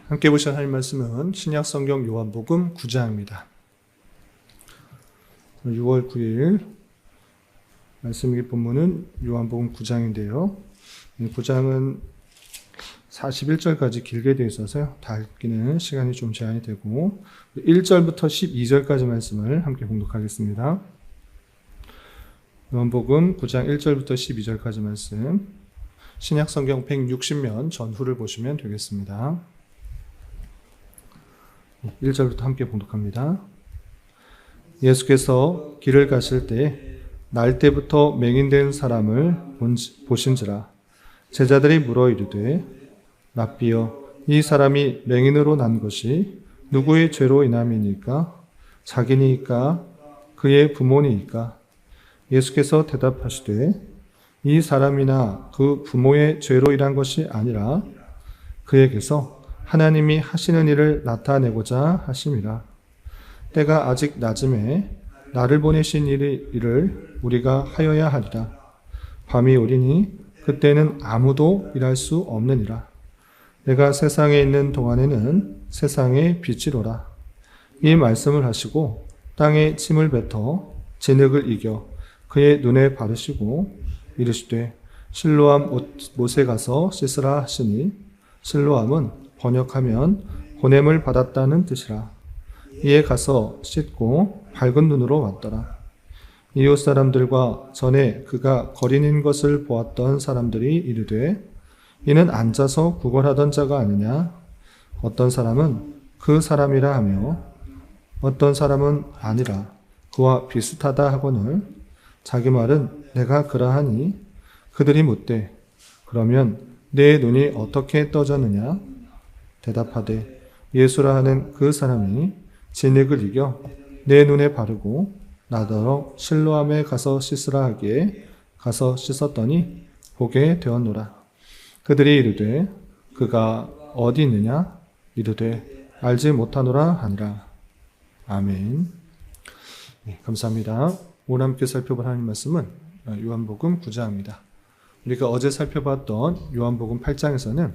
함께 보실 하나님 말씀은 신약성경 요한복음 9장입니다. 6월 9일 말씀의 본문은 요한복음 9장인데요. 9장은 41절까지 길게 되어 있어서요. 다 읽기는 시간이 좀 제한이 되고 1절부터 12절까지 말씀을 함께 봉독하겠습니다. 요한복음 9장 1절부터 12절까지 말씀, 신약성경 160면 전후를 보시면 되겠습니다. 1절부터 함께 봉독합니다. 예수께서 길을 가실 때 날때부터 맹인된 사람을 보신지라. 제자들이 물어 이르되 랍비여, 이 사람이 맹인으로 난 것이 누구의 죄로 인함이니까? 자기니까? 그의 부모니까? 예수께서 대답하시되 이 사람이나 그 부모의 죄로 인한 것이 아니라 그에게서 하나님이 하시는 일을 나타내고자 하심이라. 때가 아직 낮음에 나를 보내신 일을 우리가 하여야 하리라. 밤이 오리니 그때는 아무도 일할 수 없느니라. 내가 세상에 있는 동안에는 세상의 빛이로라. 이 말씀을 하시고 땅에 침을 뱉어 진흙을 이겨 그의 눈에 바르시고 이르시되 실로암 못에 가서 씻으라 하시니, 실로암은 번역하면 보냄을 받았다는 뜻이라. 이에 가서 씻고 밝은 눈으로 왔더라. 이웃 사람들과 전에 그가 거린인 것을 보았던 사람들이 이르되 이는 앉아서 구걸하던 자가 아니냐? 어떤 사람은 그 사람이라 하며 어떤 사람은 아니라 그와 비슷하다 하거늘 자기 말은 내가 그러하니, 그들이 묻되 그러면 내 눈이 어떻게 떠졌느냐? 대답하되 예수라 하는 그 사람이 진흙을 이겨 내 눈에 바르고 나더러 실로암에 가서 씻으라 하기에 가서 씻었더니 보게 되었노라. 그들이 이르되 그가 어디 있느냐? 이르되 알지 못하노라 하니라. 아멘. 네, 감사합니다. 오늘 함께 살펴볼 하나님 말씀은 요한복음 9장입니다. 우리가 어제 살펴봤던 요한복음 8장에서는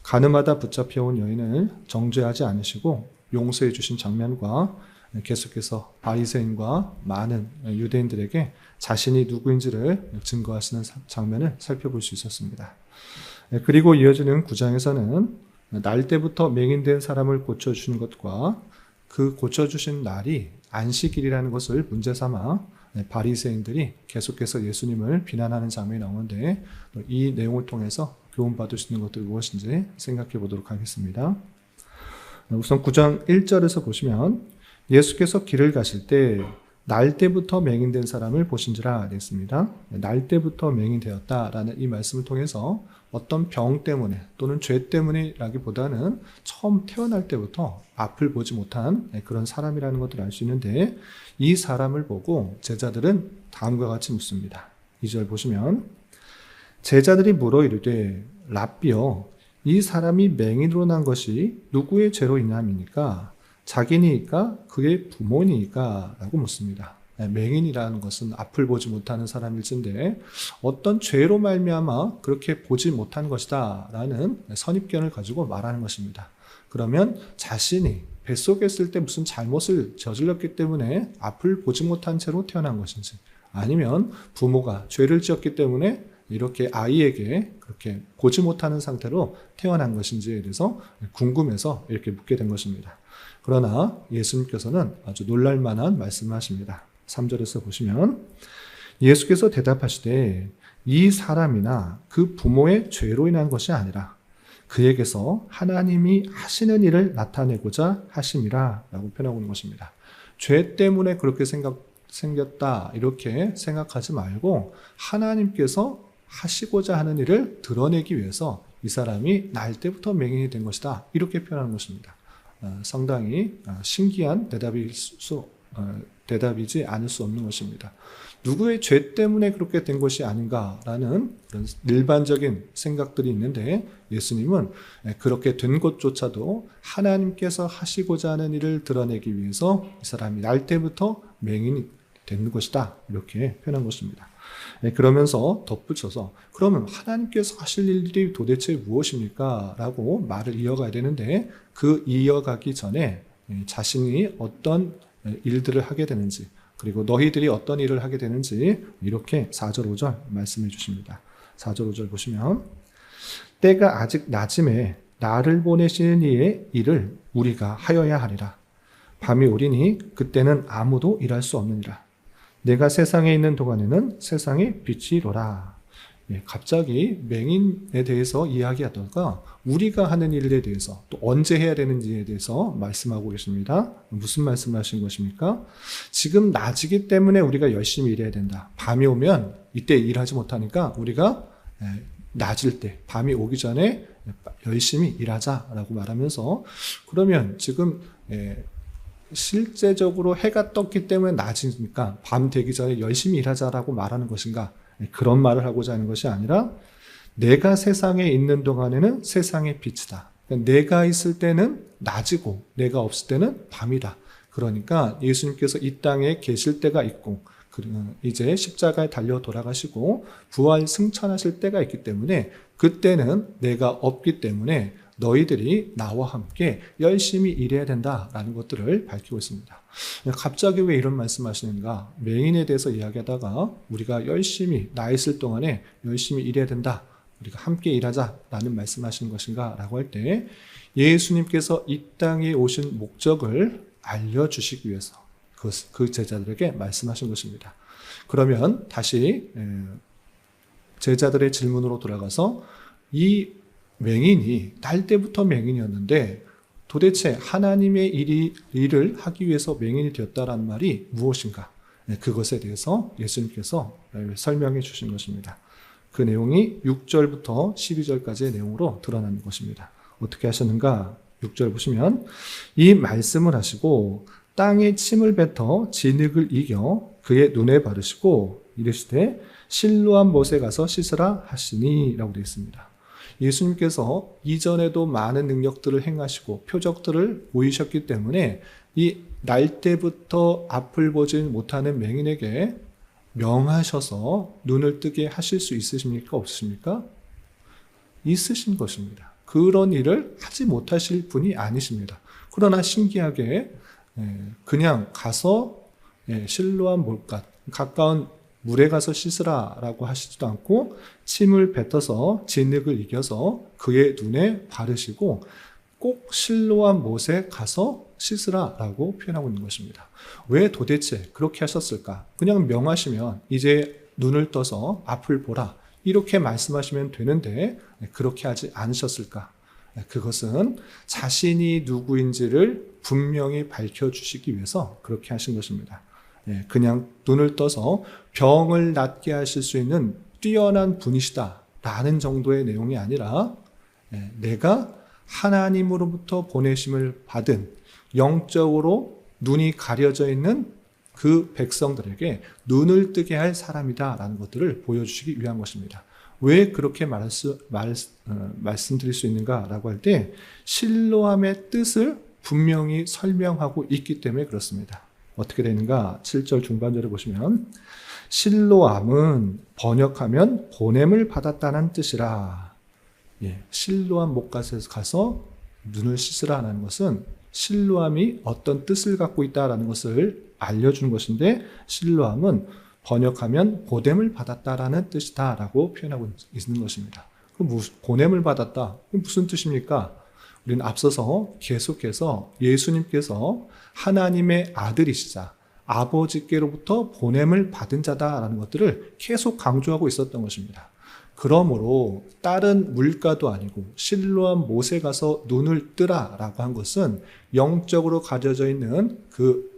가늠하다 붙잡혀온 여인을 정죄하지 않으시고 용서해 주신 장면과 계속해서 바리새인과 많은 유대인들에게 자신이 누구인지를 증거하시는 장면을 살펴볼 수 있었습니다. 그리고 이어지는 9장에서는 날 때부터 맹인된 사람을 고쳐주신 것과 그 고쳐주신 날이 안식일이라는 것을 문제 삼아 바리새인들이 계속해서 예수님을 비난하는 장면이 나오는데, 이 내용을 통해서 교훈받을 수 있는 것들이 무엇인지 생각해 보도록 하겠습니다. 우선 9장 1절에서 보시면 예수께서 길을 가실 때 날 때부터 맹인된 사람을 보신지라 되었습니다. 날 때부터 맹인되었다라는 이 말씀을 통해서 어떤 병 때문에 또는 죄 때문이라기보다는 처음 태어날 때부터 앞을 보지 못한 그런 사람이라는 것을 알 수 있는데, 이 사람을 보고 제자들은 다음과 같이 묻습니다. 2절 보시면 제자들이 물어 이르되 랍비여, 이 사람이 맹인으로 난 것이 누구의 죄로 인함이니까? 자기니까? 그의 부모니까? 라고 묻습니다. 맹인이라는 것은 앞을 보지 못하는 사람일진데 어떤 죄로 말미암아 그렇게 보지 못한 것이다 라는 선입견을 가지고 말하는 것입니다. 그러면 자신이 뱃속에 있을 때 무슨 잘못을 저질렀기 때문에 앞을 보지 못한 채로 태어난 것인지, 아니면 부모가 죄를 지었기 때문에 이렇게 아이에게 그렇게 보지 못하는 상태로 태어난 것인지에 대해서 궁금해서 이렇게 묻게 된 것입니다. 그러나 예수님께서는 아주 놀랄만한 말씀을 하십니다. 3절에서 보시면 예수께서 대답하시되 이 사람이나 그 부모의 죄로 인한 것이 아니라 그에게서 하나님이 하시는 일을 나타내고자 하심이라 라고 표현하고 있는 것입니다. 죄 때문에 그렇게 생겼다 이렇게 생각하지 말고 하나님께서 하시고자 하는 일을 드러내기 위해서 이 사람이 날 때부터 맹인이 된 것이다 이렇게 표현하는 것입니다. 상당히 신기한 대답이지 않을 수 없는 것입니다. 누구의 죄 때문에 그렇게 된 것이 아닌가라는 그런 일반적인 생각들이 있는데, 예수님은 그렇게 된 것조차도 하나님께서 하시고자 하는 일을 드러내기 위해서 이 사람이 날 때부터 맹인이 된 것이다 이렇게 표현한 것입니다. 그러면서 덧붙여서 그러면 하나님께서 하실 일들이 도대체 무엇입니까? 라고 말을 이어가야 되는데 그 이어가기 전에 자신이 어떤 일들을 하게 되는지 그리고 너희들이 어떤 일을 하게 되는지 이렇게 4절 5절 말씀해 주십니다. 4절 5절 보시면 때가 아직 낮음에 나를 보내시는 이의 일을 우리가 하여야 하리라. 밤이 오리니 그때는 아무도 일할 수 없느니라. 내가 세상에 있는 동안에는 세상의 빛이로라. 갑자기 맹인에 대해서 이야기하다가 우리가 하는 일에 대해서 또 언제 해야 되는지에 대해서 말씀하고 계십니다. 무슨 말씀하신 것입니까? 지금 낮이기 때문에 우리가 열심히 일해야 된다. 밤이 오면 이때 일하지 못하니까 우리가 낮을 때 밤이 오기 전에 열심히 일하자라고 말하면서 그러면 지금 실제적으로 해가 떴기 때문에 낮이니까 밤 되기 전에 열심히 일하자라고 말하는 것인가? 그런 말을 하고자 하는 것이 아니라 내가 세상에 있는 동안에는 세상의 빛이다. 내가 있을 때는 낮이고 내가 없을 때는 밤이다. 그러니까 예수님께서 이 땅에 계실 때가 있고 이제 십자가에 달려 돌아가시고 부활 승천하실 때가 있기 때문에 그때는 내가 없기 때문에 너희들이 나와 함께 열심히 일해야 된다라는 것들을 밝히고 있습니다. 갑자기 왜 이런 말씀하시는가? 맹인에 대해서 이야기하다가 우리가 열심히 나 있을 동안에 열심히 일해야 된다. 우리가 함께 일하자라는 말씀하시는 것인가? 라고 할 때 예수님께서 이 땅에 오신 목적을 알려주시기 위해서 그 제자들에게 말씀하신 것입니다. 그러면 다시 제자들의 질문으로 돌아가서 이 맹인이 날 때부터 맹인이었는데 도대체 하나님의 일을 하기 위해서 맹인이 되었다라는 말이 무엇인가? 그것에 대해서 예수님께서 설명해 주신 것입니다. 그 내용이 6절부터 12절까지의 내용으로 드러나는 것입니다. 어떻게 하셨는가? 6절 보시면 이 말씀을 하시고 땅에 침을 뱉어 진흙을 이겨 그의 눈에 바르시고 이르시되 실로암 못에 가서 씻으라 하시니 라고 되어 있습니다. 예수님께서 이전에도 많은 능력들을 행하시고 표적들을 보이셨기 때문에 이 날 때부터 앞을 보지 못하는 맹인에게 명하셔서 눈을 뜨게 하실 수 있으십니까? 없으십니까? 있으신 것입니다. 그런 일을 하지 못하실 분이 아니십니다. 그러나 신기하게 그냥 가서 실로암 못갓 가까운 물에 가서 씻으라라고 하시지도 않고 침을 뱉어서 진흙을 이겨서 그의 눈에 바르시고 꼭 실로암 못에 가서 씻으라라고 표현하고 있는 것입니다. 왜 도대체 그렇게 하셨을까? 그냥 명하시면 이제 눈을 떠서 앞을 보라 이렇게 말씀하시면 되는데 그렇게 하지 않으셨을까? 그것은 자신이 누구인지를 분명히 밝혀주시기 위해서 그렇게 하신 것입니다. 그냥 눈을 떠서 병을 낫게 하실 수 있는 뛰어난 분이시다라는 정도의 내용이 아니라 내가 하나님으로부터 보내심을 받은 영적으로 눈이 가려져 있는 그 백성들에게 눈을 뜨게 할 사람이다라는 것들을 보여주시기 위한 것입니다. 왜 그렇게 말씀드릴 수 있는가라고 할 때 실로암의 뜻을 분명히 설명하고 있기 때문에 그렇습니다. 어떻게 되는가? 7절 중반절에 보시면 실로암은 번역하면 보냄을 받았다는 뜻이라. 실로암 못갓에 가서 눈을 씻으라는 것은 실로암이 어떤 뜻을 갖고 있다라는 것을 알려주는 것인데 실로암은 번역하면 보냄을 받았다라는 뜻이다라고 표현하고 있는 것입니다. 그럼 보냄을 받았다. 무슨 뜻입니까? 우리는 앞서서 계속해서 예수님께서 하나님의 아들이시자 아버지께로부터 보냄을 받은 자다라는 것들을 계속 강조하고 있었던 것입니다. 그러므로 다른 물가도 아니고 실로암 못에 가서 눈을 뜨라라고 한 것은 영적으로 가져져 있는 그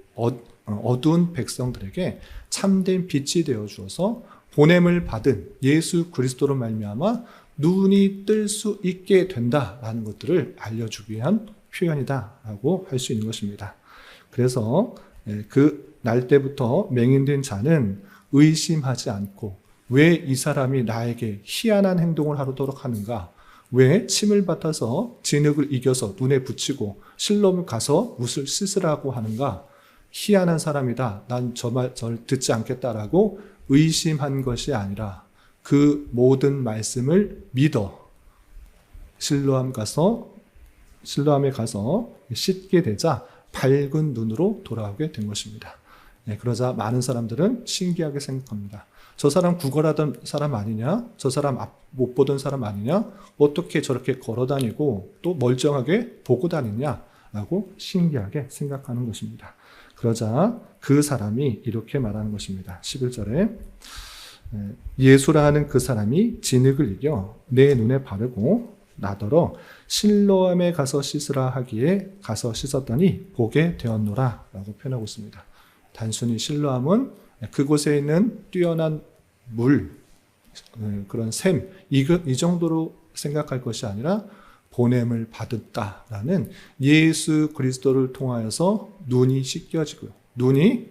어두운 백성들에게 참된 빛이 되어 주어서 보냄을 받은 예수 그리스도로 말미암아 눈이 뜰 수 있게 된다라는 것들을 알려주기 위한 표현이다라고 할 수 있는 것입니다. 그래서 그 날 때부터 맹인된 자는 의심하지 않고 왜 이 사람이 나에게 희한한 행동을 하도록 하는가? 왜 침을 받아서 진흙을 이겨서 눈에 붙이고 실로암을 가서 못을 씻으라고 하는가? 희한한 사람이다. 난 저 말 듣지 않겠다라고 의심한 것이 아니라 그 모든 말씀을 믿어 실로암에 가서 씻게 되자 밝은 눈으로 돌아오게 된 것입니다. 그러자 많은 사람들은 신기하게 생각합니다. 저 사람 구걸하던 사람 아니냐? 저 사람 못 보던 사람 아니냐? 어떻게 저렇게 걸어다니고 또 멀쩡하게 보고 다니냐? 라고 신기하게 생각하는 것입니다. 그러자 그 사람이 이렇게 말하는 것입니다. 11절에 예수라 하는 그 사람이 진흙을 이겨 내 눈에 바르고 나더러 실로암에 가서 씻으라 하기에 가서 씻었더니 보게 되었노라 라고 표현하고 있습니다. 단순히 실로암은 그곳에 있는 뛰어난 물, 그런 샘, 이 정도로 생각할 것이 아니라 보냄을 받았다라는 예수 그리스도를 통하여서 눈이 씻겨지고 눈이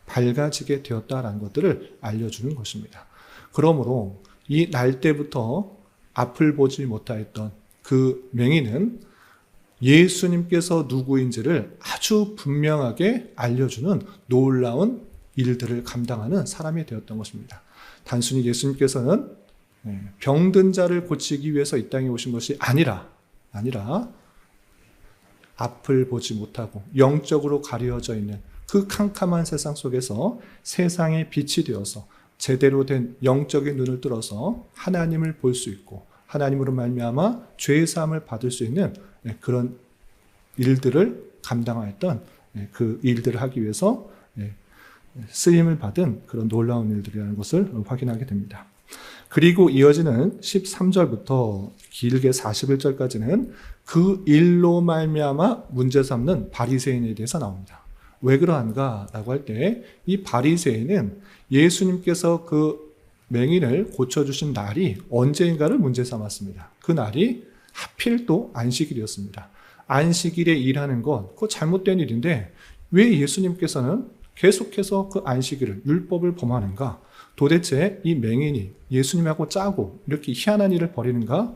밝아지게 되었다라는 것들을 알려주는 것입니다. 그러므로 이 날 때부터 앞을 보지 못하였던 그 맹인은 예수님께서 누구인지를 아주 분명하게 알려주는 놀라운 일들을 감당하는 사람이 되었던 것입니다. 단순히 예수님께서는 병든 자를 고치기 위해서 이 땅에 오신 것이 아니라 앞을 보지 못하고 영적으로 가려져 있는 그 캄캄한 세상 속에서 세상의 빛이 되어서 제대로 된 영적인 눈을 뚫어서 하나님을 볼 수 있고 하나님으로 말미암아 죄의 사함을 받을 수 있는 그런 일들을 감당하였던 그 일들을 하기 위해서 쓰임을 받은 그런 놀라운 일들이라는 것을 확인하게 됩니다. 그리고 이어지는 13절부터 길게 41절까지는 그 일로 말미암아 문제 삼는 바리새인에 대해서 나옵니다. 왜 그러한가라고 할 때 이 바리새인은 예수님께서 그 맹인을 고쳐주신 날이 언제인가를 문제 삼았습니다. 그 날이 하필 또 안식일이었습니다. 안식일에 일하는 것, 그거 잘못된 일인데 왜 예수님께서는 계속해서 그 안식일을, 율법을 범하는가? 도대체 이 맹인이 예수님하고 짜고 이렇게 희한한 일을 벌이는가?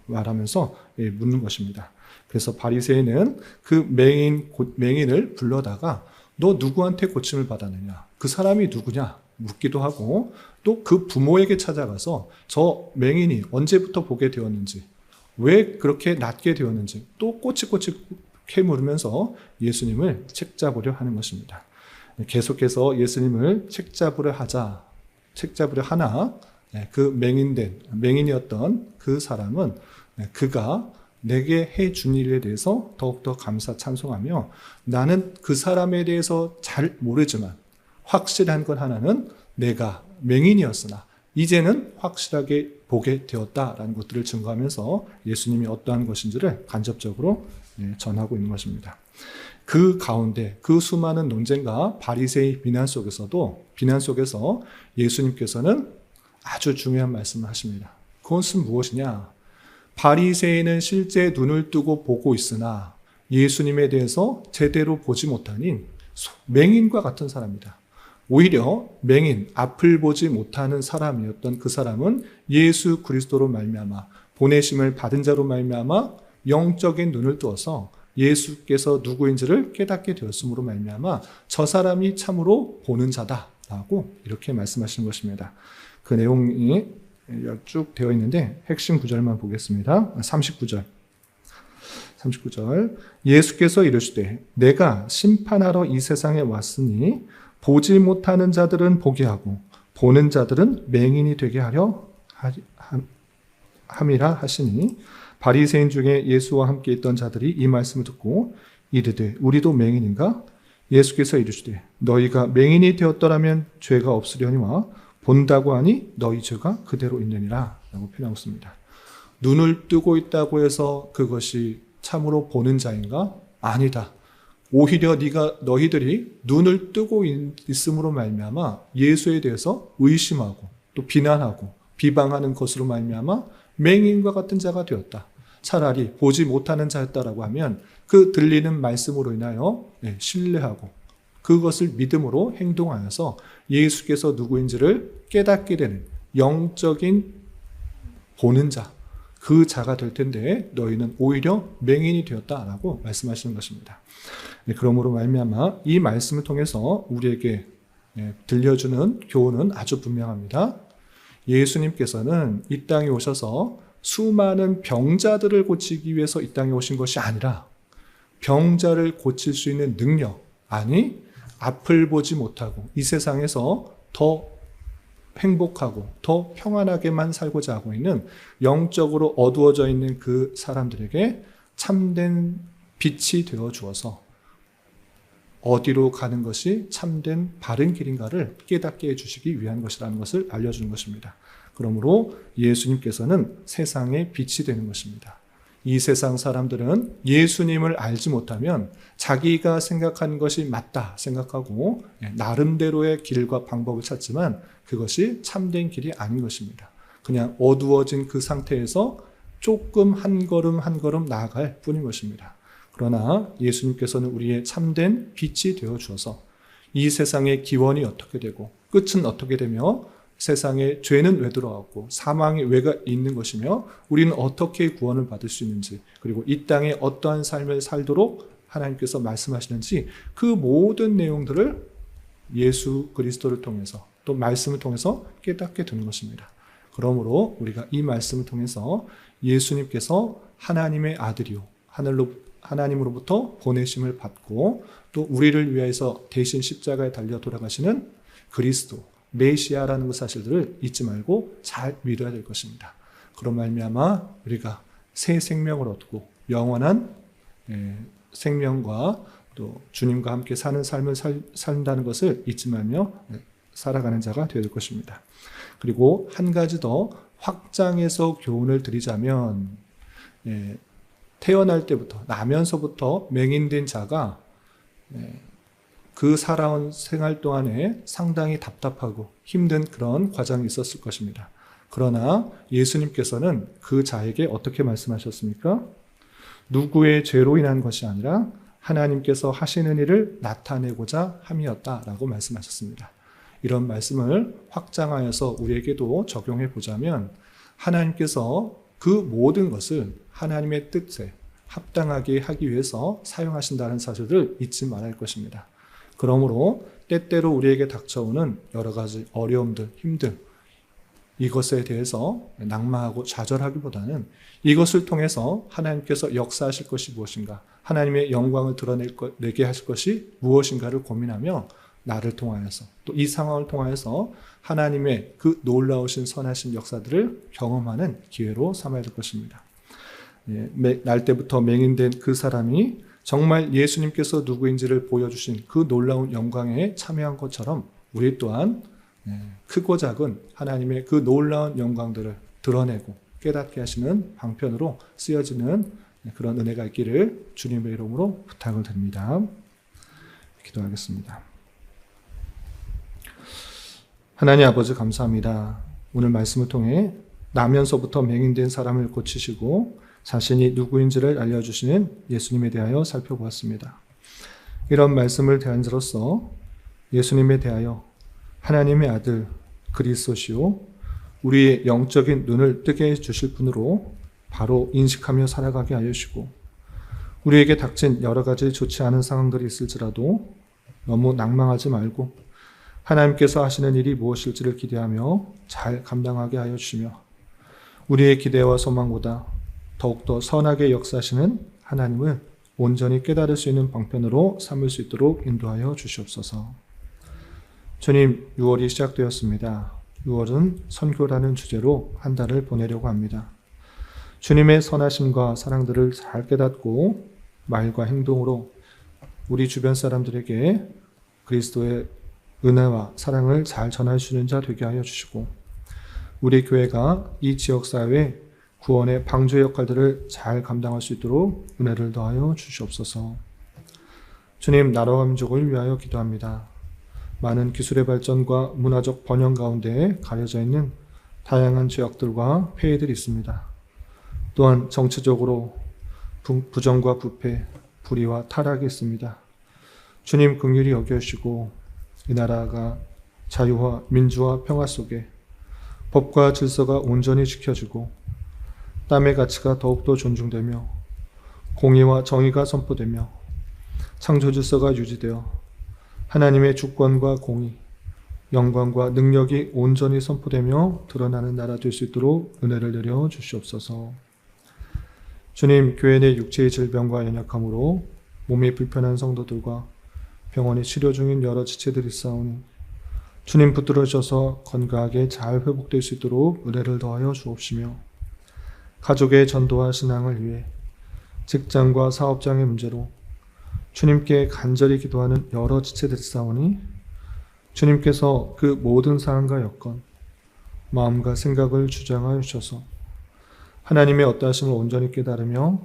말하면서 묻는 것입니다. 그래서 바리새인은 그 맹인을 불러다가 너 누구한테 고침을 받았느냐? 그 사람이 누구냐? 묻기도 하고 또 그 부모에게 찾아가서 저 맹인이 언제부터 보게 되었는지 왜 그렇게 낫게 되었는지 또 꼬치꼬치 캐물으면서 예수님을 책잡으려 하는 것입니다. 계속해서 예수님을 책잡으려 하나 그 맹인이었던 그 사람은 그가 내게 해준 일에 대해서 더욱더 감사 찬송하며 나는 그 사람에 대해서 잘 모르지만 확실한 건 하나는 내가 맹인이었으나 이제는 확실하게 보게 되었다라는 것들을 증거하면서 예수님이 어떠한 것인지를 간접적으로 전하고 있는 것입니다. 그 가운데 그 수많은 논쟁과 바리새의 비난 속에서 예수님께서는 아주 중요한 말씀을 하십니다. 그것은 무엇이냐? 바리새인은 실제 눈을 뜨고 보고 있으나 예수님에 대해서 제대로 보지 못하는 맹인과 같은 사람이다. 오히려 맹인, 앞을 보지 못하는 사람이었던 그 사람은 예수 그리스도로 말미암아 보내심을 받은 자로 말미암아 영적인 눈을 뜨어서 예수께서 누구인지를 깨닫게 되었으므로 말미암아 저 사람이 참으로 보는 자다라고 이렇게 말씀하시는 것입니다. 그 내용이 쭉 되어 있는데 핵심 구절만 보겠습니다. 39절 예수께서 이르시되 내가 심판하러 이 세상에 왔으니 보지 못하는 자들은 보게 하고 보는 자들은 맹인이 되게 하려 함이라 하시니 바리새인 중에 예수와 함께 있던 자들이 이 말씀을 듣고 이르되 우리도 맹인인가? 예수께서 이르시되 너희가 맹인이 되었더라면 죄가 없으려니와 본다고 하니 너희 죄가 그대로 있느니라 라고 표현하고 있습니다. 눈을 뜨고 있다고 해서 그것이 참으로 보는 자인가? 아니다. 오히려 너희들이 눈을 뜨고 있음으로 말미암아 예수에 대해서 의심하고 또 비난하고 비방하는 것으로 말미암아 맹인과 같은 자가 되었다. 차라리 보지 못하는 자였다라고 하면 그 들리는 말씀으로 인하여 신뢰하고 그것을 믿음으로 행동하여서 예수께서 누구인지를 깨닫게 되는 영적인 보는 자, 그 자가 될 텐데 너희는 오히려 맹인이 되었다라고 말씀하시는 것입니다. 그러므로 말미암아 이 말씀을 통해서 우리에게 들려주는 교훈은 아주 분명합니다. 예수님께서는 이 땅에 오셔서 수많은 병자들을 고치기 위해서 이 땅에 오신 것이 아니라 병자를 고칠 수 있는 능력, 아니 앞을 보지 못하고 이 세상에서 더 행복하고 더 평안하게만 살고자 하고 있는 영적으로 어두워져 있는 그 사람들에게 참된 빛이 되어 주어서 어디로 가는 것이 참된 바른 길인가를 깨닫게 해주시기 위한 것이라는 것을 알려주는 것입니다. 그러므로 예수님께서는 세상의 빛이 되는 것입니다. 이 세상 사람들은 예수님을 알지 못하면 자기가 생각하는 것이 맞다 생각하고 나름대로의 길과 방법을 찾지만 그것이 참된 길이 아닌 것입니다. 그냥 어두워진 그 상태에서 조금 한 걸음 한 걸음 나아갈 뿐인 것입니다. 그러나 예수님께서는 우리의 참된 빛이 되어 주어서 이 세상의 기원이 어떻게 되고 끝은 어떻게 되며 세상에 죄는 왜 들어왔고 사망이 왜 있는 것이며 우리는 어떻게 구원을 받을 수 있는지 그리고 이 땅에 어떠한 삶을 살도록 하나님께서 말씀하시는지 그 모든 내용들을 예수 그리스도를 통해서 또 말씀을 통해서 깨닫게 되는 것입니다. 그러므로 우리가 이 말씀을 통해서 예수님께서 하나님의 아들이요 하나님으로부터 보내심을 받고 또 우리를 위해서 대신 십자가에 달려 돌아가시는 그리스도 메시아라는 그 사실들을 잊지 말고 잘 믿어야 될 것입니다. 그런 말미암아 우리가 새 생명을 얻고 영원한 생명과 또 주님과 함께 사는 삶을 산다는 것을 잊지 말며 살아가는 자가 되어야 될 것입니다. 그리고 한 가지 더 확장해서 교훈을 드리자면 태어날 때부터 나면서부터 맹인된 자가 그 살아온 생활 동안에 상당히 답답하고 힘든 그런 과정이 있었을 것입니다. 그러나 예수님께서는 그 자에게 어떻게 말씀하셨습니까? 누구의 죄로 인한 것이 아니라 하나님께서 하시는 일을 나타내고자 함이었다라고 말씀하셨습니다. 이런 말씀을 확장하여서 우리에게도 적용해 보자면 하나님께서 그 모든 것을 하나님의 뜻에 합당하게 하기 위해서 사용하신다는 사실을 잊지 말아야 할 것입니다. 그러므로 때때로 우리에게 닥쳐오는 여러 가지 어려움들, 힘들 이것에 대해서 낙마하고 좌절하기보다는 이것을 통해서 하나님께서 역사하실 것이 무엇인가, 하나님의 영광을 드러내게 하실 것이 무엇인가를 고민하며 나를 통하여서 또 이 상황을 통하여서 하나님의 그 놀라우신 선하신 역사들을 경험하는 기회로 삼아야 될 것입니다. 날 때부터 맹인된 그 사람이 정말 예수님께서 누구인지를 보여주신 그 놀라운 영광에 참여한 것처럼 우리 또한 크고 작은 하나님의 그 놀라운 영광들을 드러내고 깨닫게 하시는 방편으로 쓰여지는 그런 은혜가 있기를 주님의 이름으로 부탁을 드립니다. 기도하겠습니다. 하나님 아버지 감사합니다. 오늘 말씀을 통해 나면서부터 맹인된 사람을 고치시고 자신이 누구인지를 알려주시는 예수님에 대하여 살펴보았습니다. 이런 말씀을 대한 자로서 예수님에 대하여 하나님의 아들 그리스도시요 우리의 영적인 눈을 뜨게 해주실 분으로 바로 인식하며 살아가게 하여 주시고 우리에게 닥친 여러 가지 좋지 않은 상황들이 있을지라도 너무 낭망하지 말고 하나님께서 하시는 일이 무엇일지를 기대하며 잘 감당하게 하여 주시며 우리의 기대와 소망보다 더욱더 선하게 역사하시는 하나님을 온전히 깨달을 수 있는 방편으로 삼을 수 있도록 인도하여 주시옵소서. 주님, 6월이 시작되었습니다. 6월은 선교라는 주제로 한 달을 보내려고 합니다. 주님의 선하심과 사랑들을 잘 깨닫고 말과 행동으로 우리 주변 사람들에게 그리스도의 은혜와 사랑을 잘 전할 수 있는 자 되게 하여 주시고 우리 교회가 이 지역사회에 구원의 방주 역할들을 잘 감당할 수 있도록 은혜를 더하여 주시옵소서. 주님, 나라와 민족을 위하여 기도합니다. 많은 기술의 발전과 문화적 번영 가운데 가려져 있는 다양한 죄악들과 폐해들이 있습니다. 또한 정치적으로 부정과 부패, 불의와 타락이 있습니다. 주님 긍휼히 여겨주시고 이 나라가 자유와 민주와 평화 속에 법과 질서가 온전히 지켜지고 땀의 가치가 더욱더 존중되며 공의와 정의가 선포되며 창조 질서가 유지되어 하나님의 주권과 공의, 영광과 능력이 온전히 선포되며 드러나는 나라 될 수 있도록 은혜를 내려 주시옵소서. 주님, 교회 내 육체의 질병과 연약함으로 몸이 불편한 성도들과 병원에 치료 중인 여러 지체들이 있사오니 주님 붙들어 주셔서 건강하게 잘 회복될 수 있도록 은혜를 더하여 주옵시며, 가족의 전도와 신앙을 위해 직장과 사업장의 문제로 주님께 간절히 기도하는 여러 지체들이 있사오니 주님께서 그 모든 상황과 여건, 마음과 생각을 주장하여 주셔서 하나님의 어떠하심을 온전히 깨달으며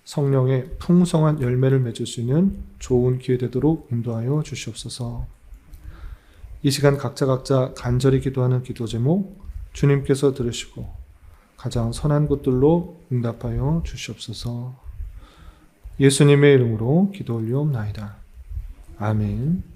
성령의 풍성한 열매를 맺을 수 있는 좋은 기회 되도록 인도하여 주시옵소서. 이 시간 각자 간절히 기도하는 기도 제목 주님께서 들으시고 가장 선한 것들로 응답하여 주시옵소서. 예수님의 이름으로 기도 올리옵나이다. 아멘.